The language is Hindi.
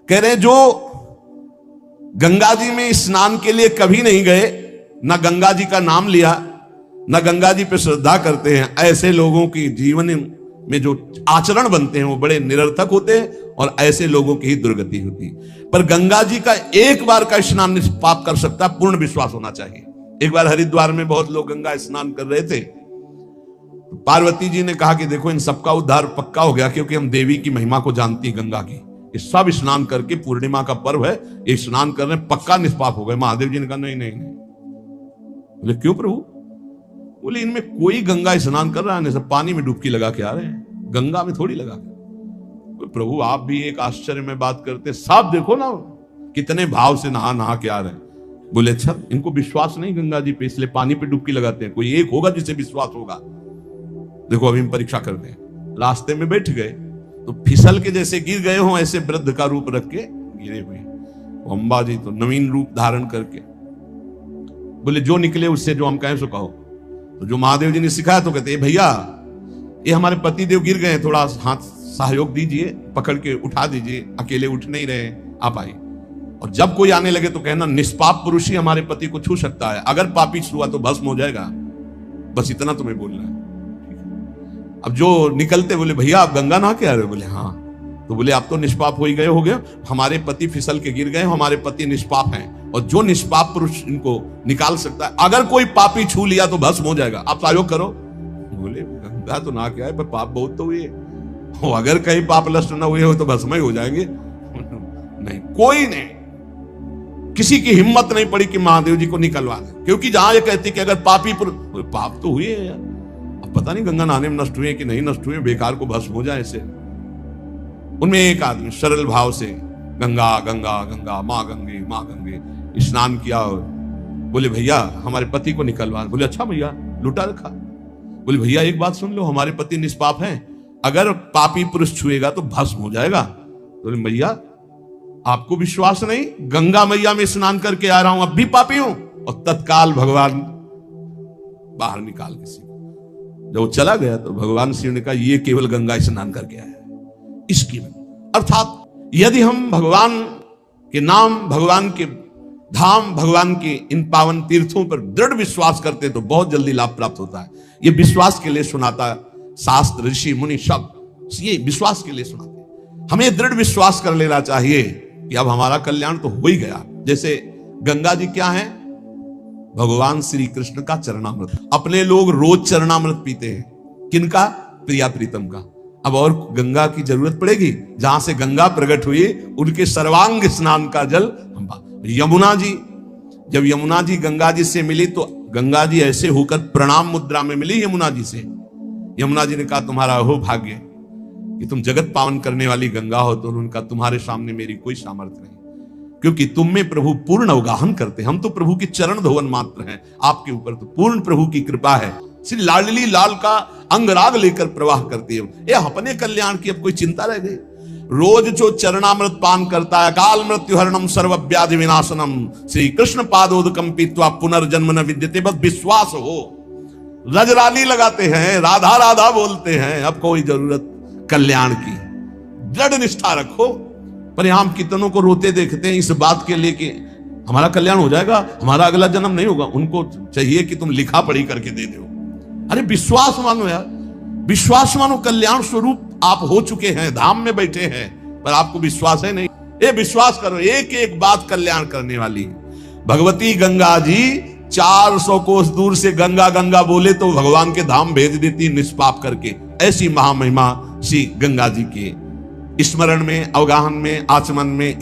कह रहे जो गंगा जी में स्नान के लिए कभी नहीं गए, ना गंगा जी का नाम लिया, ना गंगा जी पे श्रद्धा करते हैं, ऐसे लोगों की जीवन में जो आचरण बनते हैं वो बड़े निरर्थक होते हैं और ऐसे लोगों की ही दुर्गति होती है। पर गंगा जी का एक बार का स्नान निष्पाप कर सकता है, पूर्ण विश्वास होना चाहिए। एक बार हरिद्वार में बहुत लोग गंगा स्नान कर रहे थे। पार्वती जी ने कहा कि देखो इन सबका उद्धार पक्का हो गया, क्योंकि हम देवी की महिमा को जानती है गंगा की। ये सब स्नान करके, पूर्णिमा का पर्व है, ये स्नान कर रहे हैं, पक्का निष्पाप हो गए। महादेव जी ने कहा नहीं नहीं नहीं। बोले क्यों प्रभु? बोले इनमें कोई गंगा स्नान कर रहा है, सब पानी में डुबकी लगा के आ रहे हैं, गंगा में थोड़ी लगा के। प्रभु आप भी एक आश्चर्य में बात करते, सब देखो ना कितने भाव से नहा नहा के आ रहे हैं। बोले अच्छा इनको विश्वास नहीं गंगा जी पे, इसलिए पानी पे डुबकी लगाते हैं, कोई एक होगा जिसे विश्वास होगा। देखो अभी हम परीक्षा करते हैं। रास्ते में बैठ गए तो फिसल के जैसे गिर गए हो, ऐसे वृद्ध का रूप रख के गिरे हुए। अम्बा जी तो नवीन रूप धारण करके बोले जो निकले उससे जो हम कहें सो कहो। तो जो महादेव जी ने सिखाया तो कहते भैया ये हमारे पति देव गिर गए, थोड़ा हाथ सहयोग दीजिए, पकड़ के उठा दीजिए, अकेले उठ नहीं रहे, आप आइए। और जब कोई आने लगे तो कहना निष्पाप पुरुष ही हमारे पति को छू सकता है, अगर पापी छुआ तो भस्म हो जाएगा। बस इतना तुम्हें बोलना है। अब जो निकलते बोले भैया आप गंगा नहा के आ रहे हो? बोले हाँ। तो बोले आप तो निष्पाप हो ही गए, हो गए, हमारे पति फिसल के गिर गए, हमारे पति निष्पाप हैं, और जो निष्पाप पुरुष इनको निकाल सकता है, अगर कोई पापी छू लिया तो भस्म हो जाएगा, आप सहयोग करो। बोले गंगा तो नहा के आए पर पाप बहुत तो हुए, अगर कहीं पाप नष्ट ना हुए हो तो भस्म ही हो जाएंगे। नहीं, कोई नहीं, किसी की हिम्मत नहीं पड़ी कि महादेव जी को निकलवा दे, क्योंकि जहां ये कहती कि अगर पापी पुरुष, पाप तो हुए यार, अब पता नहीं गंगा नहाने में नष्ट हुए कि नहीं नष्ट हुए, बेकार को भस्म हो जाए ऐसे। उनमें एक आदमी सरल भाव से गंगा गंगा गंगा माँ गंगे स्नान किया। बोले भैया हमारे पति को निकलवा। बोले अच्छा भैया, लुटा रखा। बोले भैया एक बात सुन लो, हमारे पति निष्पाप हैं, अगर पापी पुरुष छुएगा तो भस्म हो जाएगा। बोले भैया आपको विश्वास नहीं, गंगा मैया में स्नान करके आ रहा हूं, अब भी पापी हूं। और तत्काल भगवान बाहर निकाल किसी को। जब वो चला गया तो भगवान शिव ने कहा ये केवल गंगा स्नान करके आया है, इसकी। अर्थात यदि हम भगवान के नाम, भगवान के धाम, भगवान के इन पावन तीर्थों पर दृढ़ विश्वास करते तो बहुत जल्दी लाभ प्राप्त होता है। ये विश्वास के लिए सुनाता शास्त्र, ऋषि मुनि सब ये विश्वास के लिए सुनाते। हमें दृढ़ विश्वास कर लेना चाहिए कि अब हमारा कल्याण तो हो ही गया। जैसे गंगा जी क्या है? भगवान श्री कृष्ण का चरणामृत। अपने लोग रोज चरणामृत पीते हैं, किनका? प्रिया प्रीतम का। अब और गंगा की जरूरत पड़ेगी? जहां से गंगा प्रकट हुई उनके सर्वांग स्नान का जल यमुना जी। जब यमुना जी गंगा जी से मिली तो गंगा जी ऐसे होकर प्रणाम मुद्रा में मिली यमुना जी से। यमुना जी ने कहा तुम्हारा अहो भाग्य कि तुम जगत पावन करने वाली गंगा हो। तो उनका तुम्हारे सामने मेरी कोई सामर्थ्य नहीं, क्योंकि तुम में प्रभु पूर्ण अवगाहन करते, हम तो प्रभु की चरण धोवन मात्र हैं, आपके ऊपर तो पूर्ण प्रभु की कृपा है। श्री लाडली लाल का अंगराग लेकर प्रवाह करती है। ये अपने कल्याण की अब कोई चिंता रह गई? रोज जो चरणामृत पान करता है, काल मृत्यु हरणम सर्व व्याधि विनाशनम श्री कृष्ण पादोदकम पीत्वा पुनर्जन्म न विद्यते। बस विश्वास हो, रजराली लगाते हैं, राधा राधा बोलते हैं, अब कोई जरूरत कल्याण की। दृढ़ निष्ठा रखो। पर हम कितनों को रोते देखते हैं इस बात के लिए कि हमारा कल्याण हो जाएगा, हमारा अगला जन्म नहीं होगा। उनको चाहिए कि तुम लिखा पढ़ी करके दे दो। अरे विश्वास मानो यार, विश्वास मानो, कल्याण स्वरूप आप हो चुके हैं, धाम में बैठे हैं, पर आपको विश्वास है नहीं। ये विश्वास करो, एक एक बात कल्याण करने वाली। भगवती गंगा जी 400 कोस दूर से गंगा गंगा बोले तो भगवान के धाम भेज देती निष्पाप करके। ऐसी महामहिमा श्री गंगा जी के स्मरण में, अवगाहन में, आचमन में।